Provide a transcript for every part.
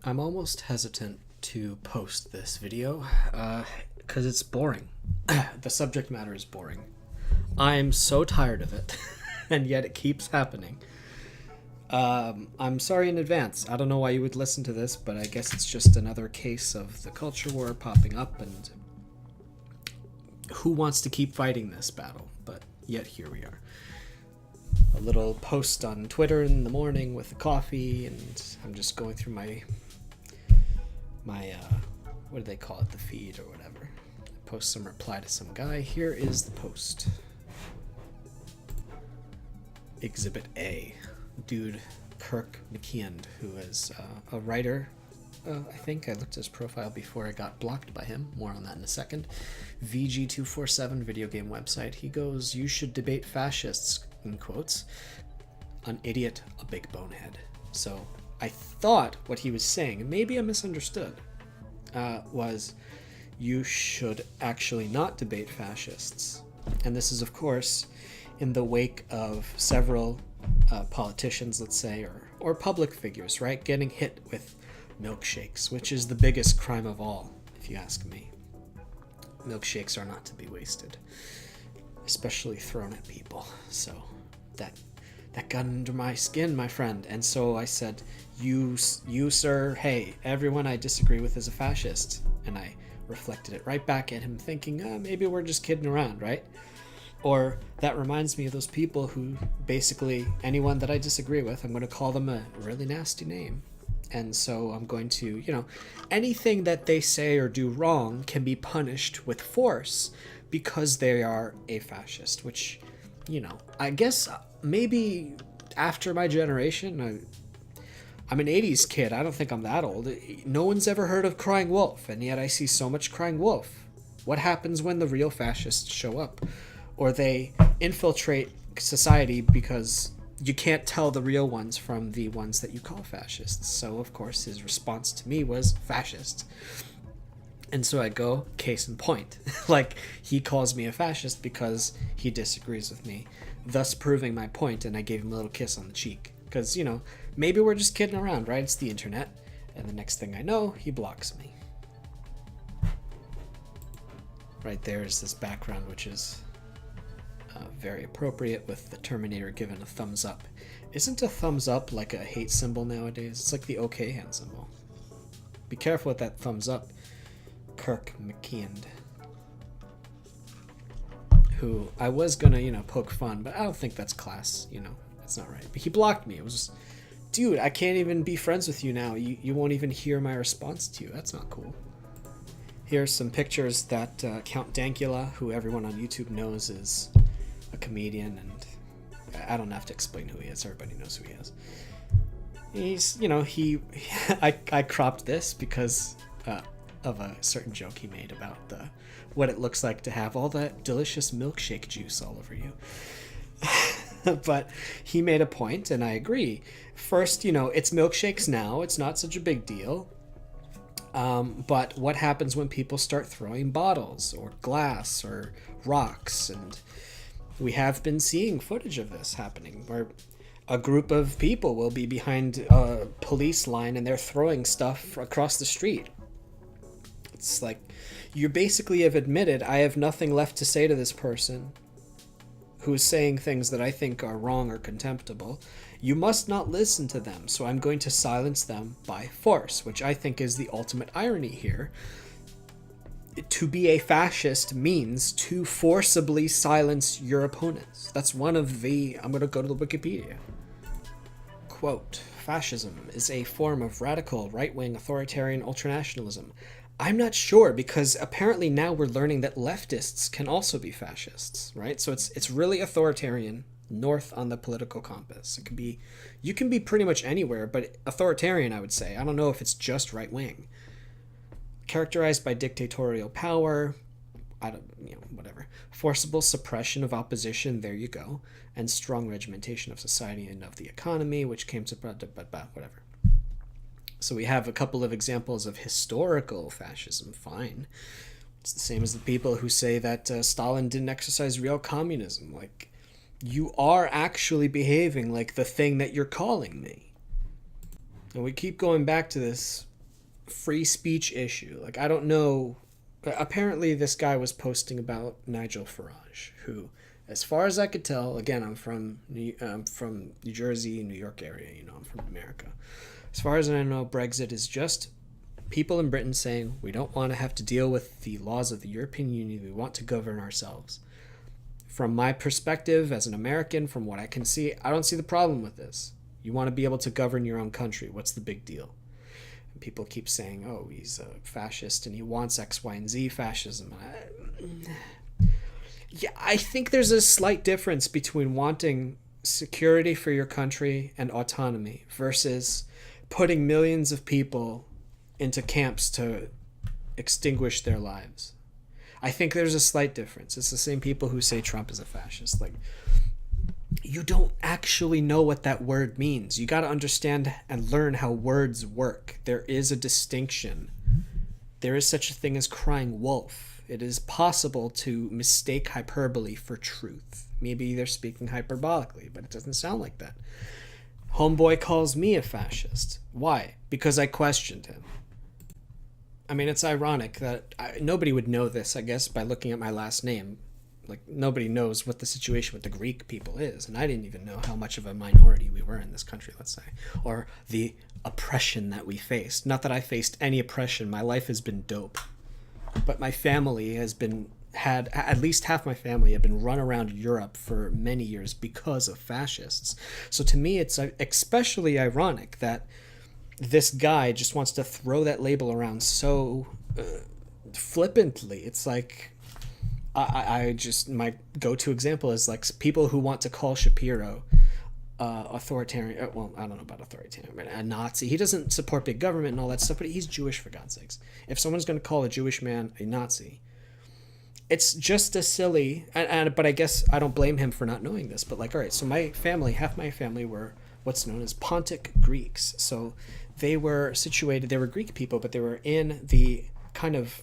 I'm almost hesitant to post this video because it's boring. The subject matter is boring. I'm so tired of it, and yet it keeps happening. I'm sorry in advance. I don't know why you would listen to this, but I guess it's just another case of the culture war popping up, and who wants to keep fighting this battle? But yet here we are. A little post on Twitter in the morning with a coffee, and I'm just going through my what do they call it, the feed or whatever. I post some reply to some guy. Here is the post. Exhibit A. Dude Kirk McKeand, who is a writer. I think I looked at his profile before I got blocked by him. More on that in a second. VG247 video game website. He goes, "You should debate fascists," in quotes. "An idiot, a big bonehead." So I thought what he was saying, and maybe I misunderstood, was you should actually not debate fascists. And this is, of course, in the wake of several politicians, let's say, or public figures, right, getting hit with milkshakes, which is the biggest crime of all, if you ask me. Milkshakes are not to be wasted, especially thrown at people. So that got under my skin, my friend. And so I said, you sir, hey, everyone I disagree with is a fascist. And I reflected it right back at him, thinking, maybe we're just kidding around, right? Or that reminds me of those people who basically, anyone that I disagree with, I'm going to call them a really nasty name. And so I'm going to, anything that they say or do wrong can be punished with force because they are a fascist, which, I guess maybe after my generation, I'm an 80s kid. I don't think I'm that old. No one's ever heard of crying wolf, and yet I see so much crying wolf. What happens when the real fascists show up? Or they infiltrate society because you can't tell the real ones from the ones that you call fascists. So, of course, his response to me was fascist. And so I go, case in point. Like, he calls me a fascist because he disagrees with me, thus proving my point, and I gave him a little kiss on the cheek. Because, maybe we're just kidding around, right? It's the internet. And the next thing I know, he blocks me. Right there is this background, which is very appropriate, with the Terminator giving a thumbs up. Isn't a thumbs up like a hate symbol nowadays? It's like the OK hand symbol. Be careful with that thumbs up. Kirk McKeand, who I was gonna, poke fun, but I don't think that's class, it's not right. But he blocked me. It was just, dude, I can't even be friends with you now. You won't even hear my response to you. That's not cool. Here's some pictures that Count Dankula, who everyone on YouTube knows is a comedian, and I don't have to explain who he is. Everybody knows who he is. He's, I cropped this because of a certain joke he made about what it looks like to have all that delicious milkshake juice all over you. But he made a point, and I agree. First, it's milkshakes now. It's not such a big deal. But what happens when people start throwing bottles or glass or rocks? And we have been seeing footage of this happening, where a group of people will be behind a police line and they're throwing stuff across the street. It's like, you basically have admitted, I have nothing left to say to this person who is saying things that I think are wrong or contemptible. You must not listen to them, so I'm going to silence them by force, which I think is the ultimate irony here. To be a fascist means to forcibly silence your opponents. That's one of the... I'm going to go to the Wikipedia. Quote, "Fascism is a form of radical right-wing authoritarian ultranationalism." I'm not sure, because apparently now we're learning that leftists can also be fascists, right? So it's really authoritarian north on the political compass. It can be, you can be pretty much anywhere, but authoritarian, I would say. I don't know if it's just right wing. Characterized by dictatorial power, whatever. Forcible suppression of opposition, there you go. And strong regimentation of society and of the economy, which came to whatever. So we have a couple of examples of historical fascism, fine. It's the same as the people who say that Stalin didn't exercise real communism. Like, you are actually behaving like the thing that you're calling me. And we keep going back to this free speech issue. Like, I don't know. Apparently, this guy was posting about Nigel Farage, who, as far as I could tell, again, I'm from New Jersey, New York area. You know, I'm from America. As far as I know, Brexit is just people in Britain saying we don't want to have to deal with the laws of the European Union. We want to govern ourselves. From my perspective as an American, from what I can see, I don't see the problem with this. You want to be able to govern your own country. What's the big deal? And people keep saying, oh, he's a fascist and he wants X, Y, and Z fascism. Yeah, I think there's a slight difference between wanting security for your country and autonomy versus putting millions of people into camps to extinguish their lives. I think there's a slight difference. It's the same people who say Trump is a fascist. Like, you don't actually know what that word means. You got to understand and learn how words work. There is a distinction. There is such a thing as crying wolf. It is possible to mistake hyperbole for truth. Maybe they're speaking hyperbolically, but it doesn't sound like that. Homeboy calls me a fascist. Why? Because I questioned him. I mean, it's ironic that nobody would know this, I guess, by looking at my last name. Like, nobody knows what the situation with the Greek people is, and I didn't even know how much of a minority we were in this country, let's say, or the oppression that we faced. Not that I faced any oppression. My life has been dope. But my family had at least half my family had been run around Europe for many years because of fascists. So to me, it's especially ironic that this guy just wants to throw that label around so flippantly. It's like, I just, my go-to example is like people who want to call Shapiro authoritarian. Well, I don't know about authoritarian, but a Nazi. He doesn't support big government and all that stuff, but he's Jewish, for God's sakes. If someone's going to call a Jewish man a Nazi, it's just a silly, but I guess I don't blame him for not knowing this. But like, all right, so my family, half my family were what's known as Pontic Greeks. So they were situated, they were Greek people, but they were in the kind of,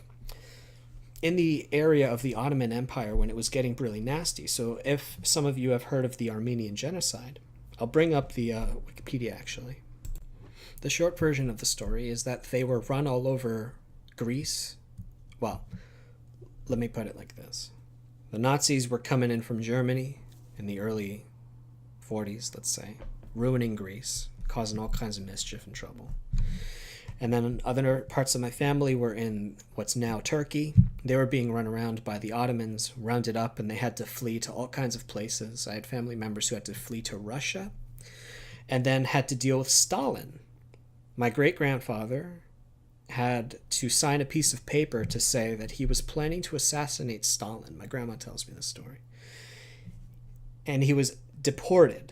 in the area of the Ottoman Empire when it was getting really nasty. So if some of you have heard of the Armenian genocide, I'll bring up the Wikipedia actually. The short version of the story is that they were run all over Greece. Well, let me put it like this. The Nazis were coming in from Germany in the early 40s, let's say, ruining Greece, causing all kinds of mischief and trouble. And then other parts of my family were in what's now Turkey. They were being run around by the Ottomans, rounded up, and they had to flee to all kinds of places. I had family members who had to flee to Russia and then had to deal with Stalin. My great-grandfather had to sign a piece of paper to say that he was planning to assassinate Stalin. My grandma tells me this story. And he was deported.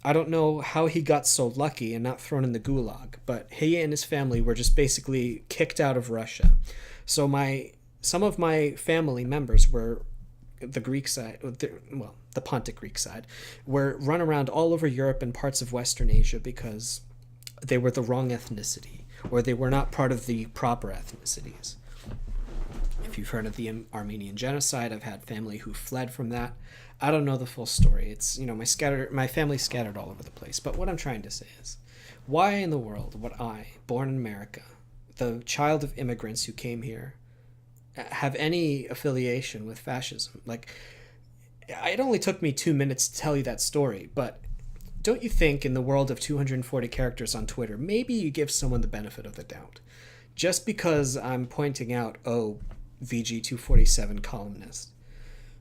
I don't know how he got so lucky and not thrown in the gulag, but he and his family were just basically kicked out of Russia. So some of my family members were the Greek side, the Pontic Greek side, were run around all over Europe and parts of Western Asia because they were the wrong ethnicity, or they were not part of the proper ethnicities. If you've heard of the Armenian genocide, I've had family who fled from that. I don't know the full story. It's, my family scattered all over the place. But what I'm trying to say is, why in the world would I, born in America, the child of immigrants who came here, have any affiliation with fascism? Like, it only took me 2 minutes to tell you that story, but don't you think in the world of 240 characters on Twitter, maybe you give someone the benefit of the doubt? Just because I'm pointing out, VG247 columnist,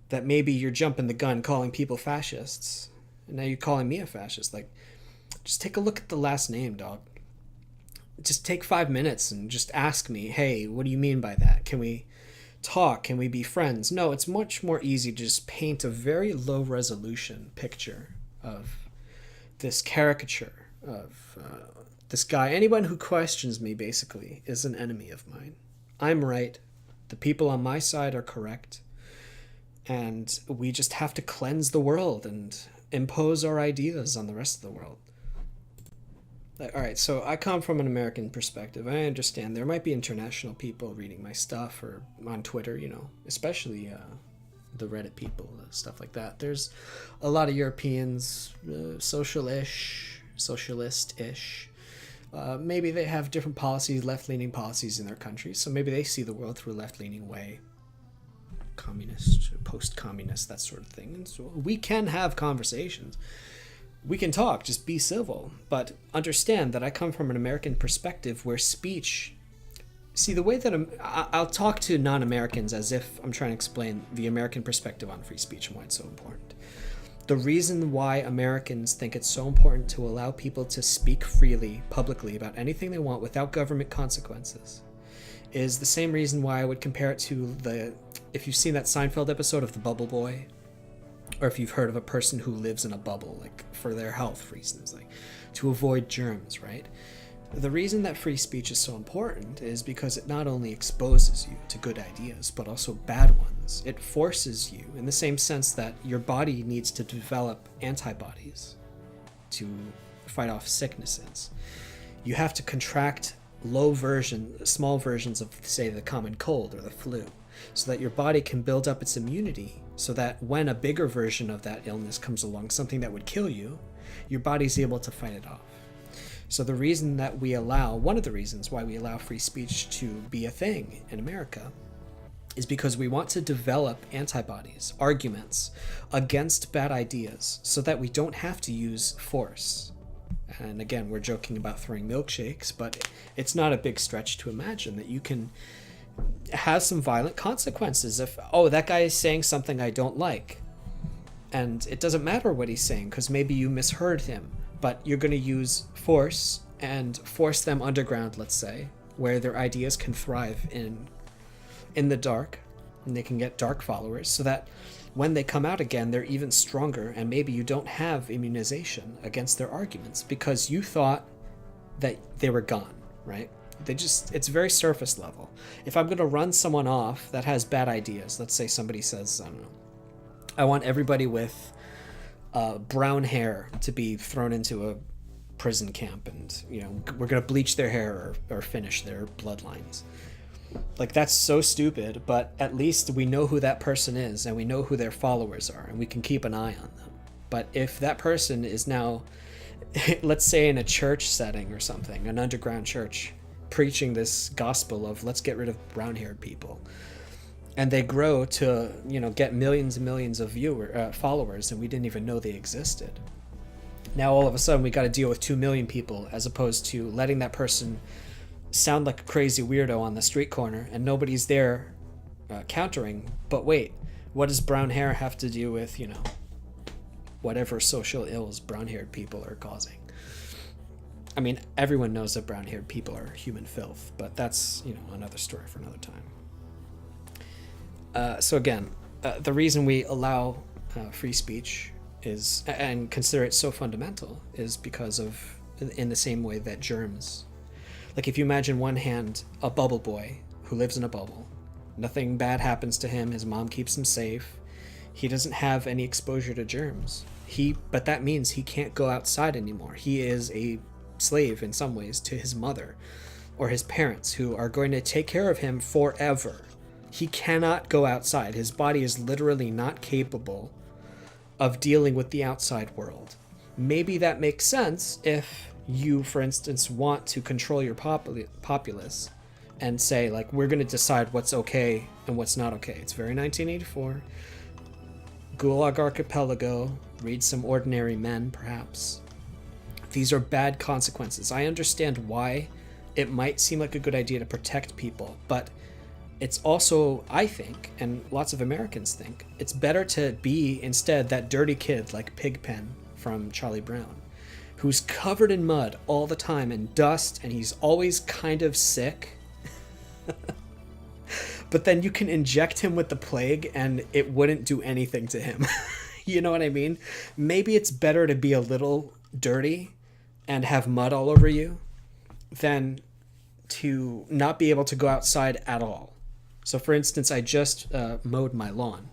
that maybe you're jumping the gun calling people fascists, and now you're calling me a fascist. Like, just take a look at the last name, dog. Just take 5 minutes and just ask me, hey, what do you mean by that? Can we talk? Can we be friends? No, it's much more easy to just paint a very low resolution picture of this caricature of this guy. Anyone who questions me, basically, is an enemy of mine. I'm right. The people on my side are correct. And we just have to cleanse the world and impose our ideas on the rest of the world. All right, so I come from an American perspective. I understand there might be international people reading my stuff or on Twitter, especially the Reddit people, stuff like that. There's a lot of Europeans, socialist-ish, Maybe they have different policies, left-leaning policies in their country, so maybe they see the world through a left-leaning way. Communist, post-communist, that sort of thing. And so we can have conversations. We can talk, just be civil. But understand that I come from an American perspective where speech... See, the way that I'll talk to non-Americans as if I'm trying to explain the American perspective on free speech and why it's so important. The reason why Americans think it's so important to allow people to speak freely, publicly, about anything they want without government consequences is the same reason why I would compare it to if you've seen that Seinfeld episode of The Bubble Boy, or if you've heard of a person who lives in a bubble, like for their health reasons, like to avoid germs, right? The reason that free speech is so important is because it not only exposes you to good ideas, but also bad ones. It forces you, in the same sense that your body needs to develop antibodies to fight off sicknesses. You have to contract small versions of, say, the common cold or the flu, so that your body can build up its immunity, so that when a bigger version of that illness comes along, something that would kill you, your body's able to fight it off. So one of the reasons why we allow free speech to be a thing in America is because we want to develop antibodies, arguments against bad ideas so that we don't have to use force. And again, we're joking about throwing milkshakes, but it's not a big stretch to imagine that you can have some violent consequences if, that guy is saying something I don't like. And it doesn't matter what he's saying because maybe you misheard him. But you're going to use force and force them underground, let's say, where their ideas can thrive in the dark, and they can get dark followers, so that when they come out again, they're even stronger, and maybe you don't have immunization against their arguments because you thought that they were gone, right? It's very surface level. If I'm going to run someone off that has bad ideas, let's say somebody says, I don't know, I want everybody with brown hair to be thrown into a prison camp, and we're gonna bleach their hair or finish their bloodlines. Like, that's so stupid, but at least we know who that person is and we know who their followers are and we can keep an eye on them. But if that person is now, let's say in a church setting or something, an underground church, preaching this gospel of let's get rid of brown-haired people, and they grow to, get millions and millions of followers, and we didn't even know they existed. Now all of a sudden we got to deal with 2 million people, as opposed to letting that person sound like a crazy weirdo on the street corner, and nobody's there countering. But wait, what does brown hair have to do with, whatever social ills brown-haired people are causing? I mean, everyone knows that brown-haired people are human filth, but that's, another story for another time. So again, the reason we allow free speech is, and consider it so fundamental, is because of, in the same way that germs, like if you imagine one hand, a bubble boy who lives in a bubble, nothing bad happens to him, his mom keeps him safe, he doesn't have any exposure to germs, but that means he can't go outside anymore. He is a slave in some ways to his mother or his parents, who are going to take care of him forever. He cannot go outside. His body is literally not capable of dealing with the outside world. Maybe that makes sense if you, for instance, want to control your populace and say, like, we're going to decide what's okay and what's not okay. It's very 1984. Gulag Archipelago, read some Ordinary Men, perhaps. These are bad consequences. I understand why it might seem like a good idea to protect people, but it's also, I think, and lots of Americans think, it's better to be instead that dirty kid like Pigpen from Charlie Brown, who's covered in mud all the time and dust, and he's always kind of sick. But then you can inject him with the plague and it wouldn't do anything to him. You know what I mean? Maybe it's better to be a little dirty and have mud all over you than to not be able to go outside at all. So for instance, I just mowed my lawn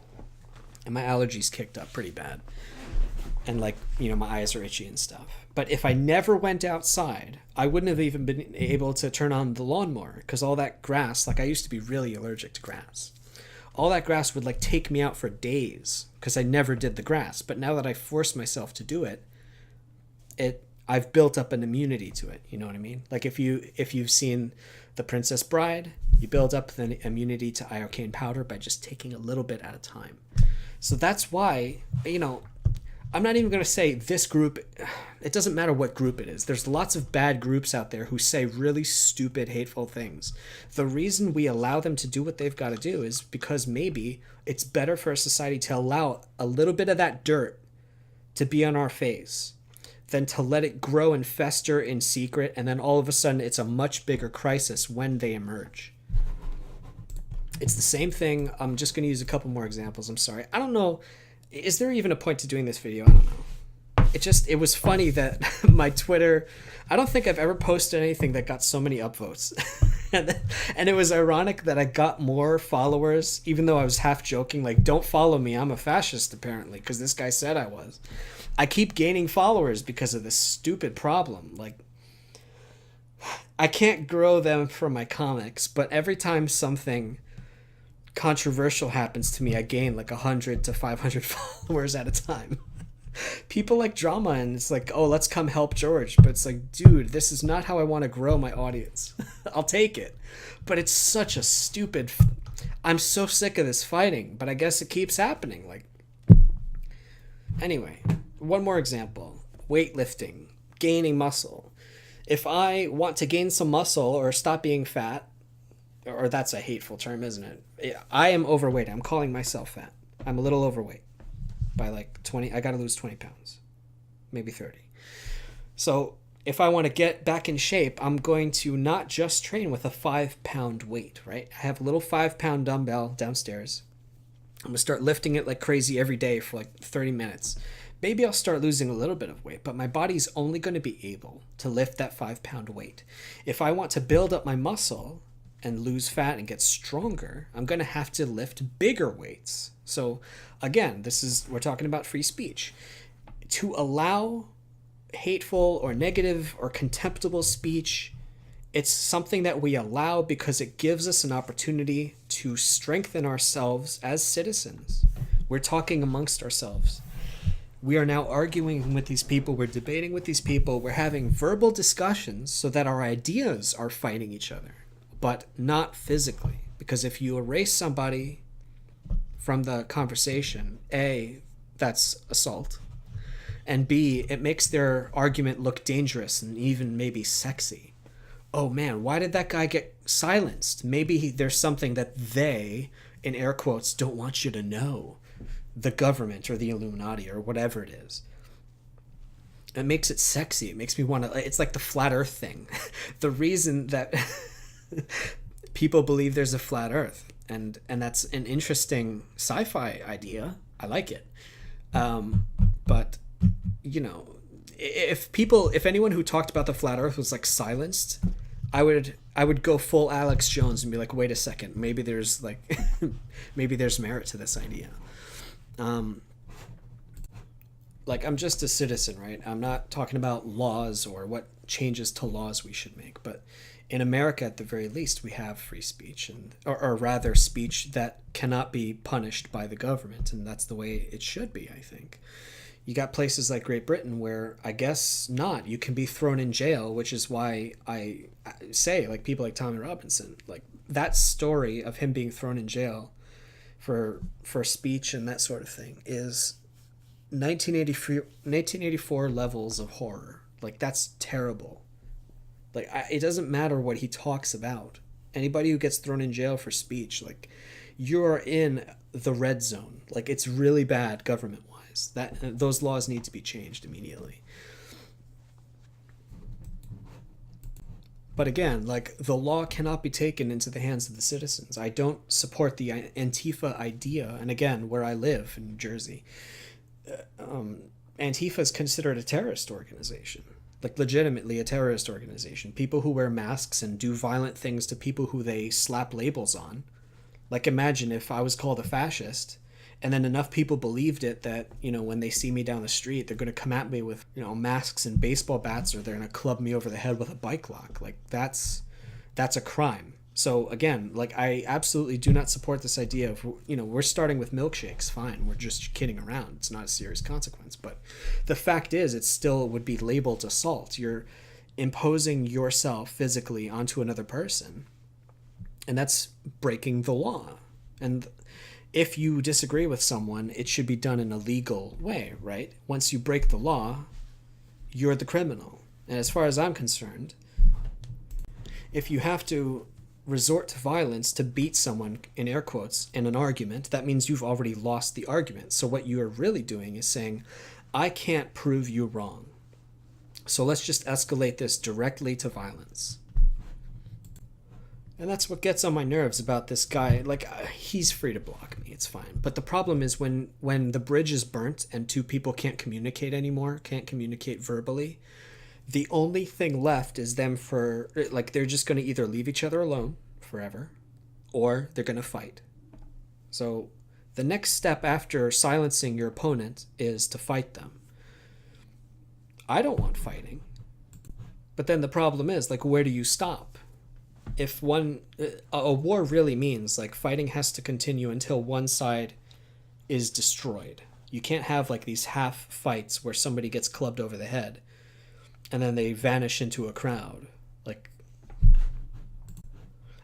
and my allergies kicked up pretty bad. And my eyes are itchy and stuff. But if I never went outside, I wouldn't have even been able to turn on the lawnmower, because all that grass, I used to be really allergic to grass. All that grass would take me out for days because I never did the grass. But now that I force myself to do it, I've built up an immunity to it. You know what I mean? Like if you've seen The Princess Bride, you build up the immunity to iocane powder by just taking a little bit at a time. So that's why, I'm not even going to say this group. It doesn't matter what group it is. There's lots of bad groups out there who say really stupid, hateful things. The reason we allow them to do what they've got to do is because maybe it's better for a society to allow a little bit of that dirt to be on our face than to let it grow and fester in secret, and then all of a sudden it's a much bigger crisis when they emerge. It's the same thing. I'm just going to use a couple more examples. I'm sorry. I don't know. Is there even a point to doing this video? I don't know. It was funny that my Twitter, I don't think I've ever posted anything that got so many upvotes. And it was ironic that I got more followers, even though I was half joking, like, don't follow me, I'm a fascist, apparently, because this guy said I was. I keep gaining followers because of this stupid problem. Like, I can't grow them from my comics, but every time something controversial happens to me, I gain like 100 to 500 followers at a time. People like drama, and it's like, oh, let's come help George. But it's like, dude, this is not how I want to grow my audience. I'll take it. But it's such a stupid... I'm so sick of this fighting, but I guess it keeps happening. Like, anyway, one more example. Weightlifting, gaining muscle. If I want to gain some muscle or stop being fat, or that's a hateful term, isn't it? I am overweight. I'm calling myself fat. I'm a little overweight by like 20. I got to lose 20 pounds, maybe 30. So if I want to get back in shape, I'm going to not just train with a 5-pound weight, right? I have a little 5-pound dumbbell downstairs. I'm going to start lifting it like crazy every day for like 30 minutes. Maybe I'll start losing a little bit of weight, but my body's only going to be able to lift that 5-pound weight. If I want to build up my muscle and lose fat and get stronger, I'm going to have to lift bigger weights. So again, we're talking about free speech. To allow hateful or negative or contemptible speech, it's something that we allow because it gives us an opportunity to strengthen ourselves as citizens. We're talking amongst ourselves. We are now arguing with these people. We're debating with these people. We're having verbal discussions so that our ideas are fighting each other, but not physically. Because if you erase somebody from the conversation, A, that's assault, and B, it makes their argument look dangerous and even maybe sexy. Oh man, why did that guy get silenced? Maybe there's something that they, in air quotes, don't want you to know. The government or the Illuminati or whatever it is. It makes it sexy. It makes me want to... It's like the flat earth thing. The reason that people believe there's a flat earth, and that's an interesting sci-fi idea. I like it. But, if anyone who talked about the flat earth was like silenced, I would go full Alex Jones and be like, wait a second, maybe there's maybe there's merit to this idea. I'm just a citizen, right? I'm not talking about laws or what changes to laws we should make, but in America, at the very least, we have free speech, or rather speech that cannot be punished by the government, and that's the way it should be, I think. You got places like Great Britain where I guess not. You can be thrown in jail, which is why I say, like, people like Tommy Robinson, like that story of him being thrown in jail for speech and that sort of thing is 1984 levels of horror. Like, that's terrible. Like, it doesn't matter what he talks about. Anybody who gets thrown in jail for speech, like, you're in the red zone. Like, it's really bad government-wise. Those laws need to be changed immediately. But again, like, the law cannot be taken into the hands of the citizens. I don't support the Antifa idea. And again, where I live in New Jersey, Antifa is considered a terrorist organization. Like, legitimately a terrorist organization. People who wear masks and do violent things to people who they slap labels on. Like, imagine if I was called a fascist, and then enough people believed it that, when they see me down the street, they're going to come at me with, masks and baseball bats, or they're going to club me over the head with a bike lock. Like, that's a crime. So again, like, I absolutely do not support this idea of, we're starting with milkshakes. Fine, we're just kidding around. It's not a serious consequence. But the fact is, it still would be labeled assault. You're imposing yourself physically onto another person, and that's breaking the law. And if you disagree with someone, it should be done in a legal way, right? Once you break the law, you're the criminal. And as far as I'm concerned, if you have to resort to violence to beat someone, in air quotes, in an argument, that means you've already lost the argument. So what you are really doing is saying, I can't prove you wrong, so let's just escalate this directly to violence. And that's what gets on my nerves about this guy. Like, he's free to block me, it's fine. But the problem is when the bridge is burnt and two people can't communicate anymore, can't communicate verbally, the only thing left is them they're just going to either leave each other alone forever, or they're going to fight. So the next step after silencing your opponent is to fight them. I don't want fighting. But then the problem is, like, where do you stop? If a war really means, like, fighting has to continue until one side is destroyed. You can't have, like, these half fights where somebody gets clubbed over the head and then they vanish into a crowd. Like,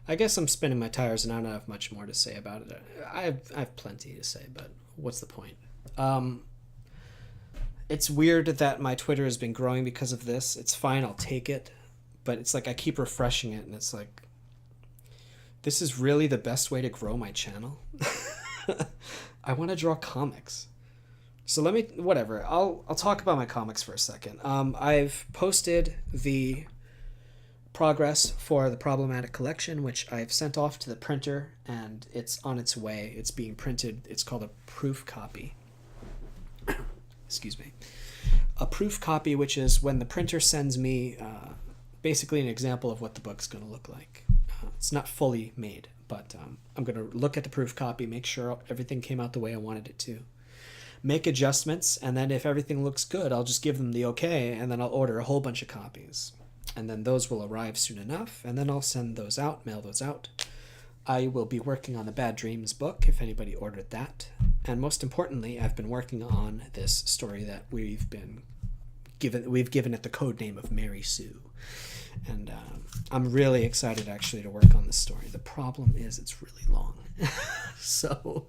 I guess I'm spinning my tires and I don't have much more to say about it. I have plenty to say, but what's the point? It's weird that my Twitter has been growing because of this. It's fine, I'll take it. But it's like I keep refreshing it and it's like, this is really the best way to grow my channel? I want to draw comics. So whatever, I'll talk about my comics for a second. I've posted the progress for the Problematic collection, which I've sent off to the printer, and it's on its way. It's being printed. It's called a proof copy. Excuse me. A proof copy, which is when the printer sends me basically an example of what the book's going to look like. It's not fully made, but I'm going to look at the proof copy, make sure everything came out the way I wanted it to, make adjustments, and then if everything looks good, I'll just give them the okay, and then I'll order a whole bunch of copies. And then those will arrive soon enough, and then I'll send those out, mail those out. I will be working on the Bad Dreams book, if anybody ordered that. And most importantly, I've been working on this story that we've given it the code name of Mary Sue. And I'm really excited, actually, to work on this story. The problem is it's really long. So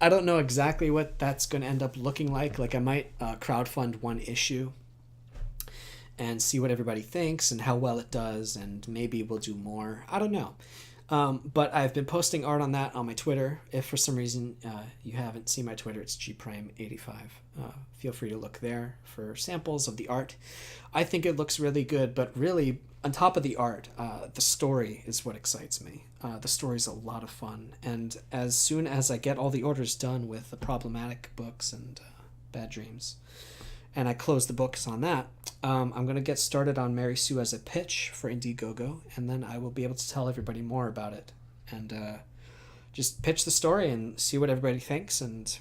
I don't know exactly what that's going to end up looking like. Like, I might crowdfund one issue and see what everybody thinks and how well it does, and maybe we'll do more. I don't know. But I've been posting art on that on my Twitter. If for some reason you haven't seen my Twitter, it's gprime85. Feel free to look there for samples of the art. I think it looks really good, but really, on top of the art, the story is what excites me. The story's a lot of fun, and as soon as I get all the orders done with the Problematic books and Bad Dreams, and I close the books on that, I'm going to get started on Mary Sue as a pitch for Indiegogo, and then I will be able to tell everybody more about it, and just pitch the story and see what everybody thinks, and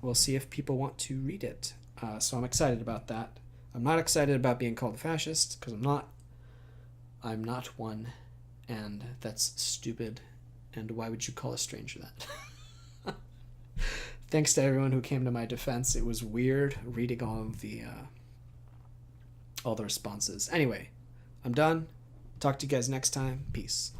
we'll see if people want to read it. So I'm excited about that. I'm not excited about being called a fascist, because I'm not. I'm not one, and that's stupid, and why would you call a stranger that? Thanks to everyone who came to my defense. It was weird reading all the responses. Anyway, I'm done. Talk to you guys next time. Peace.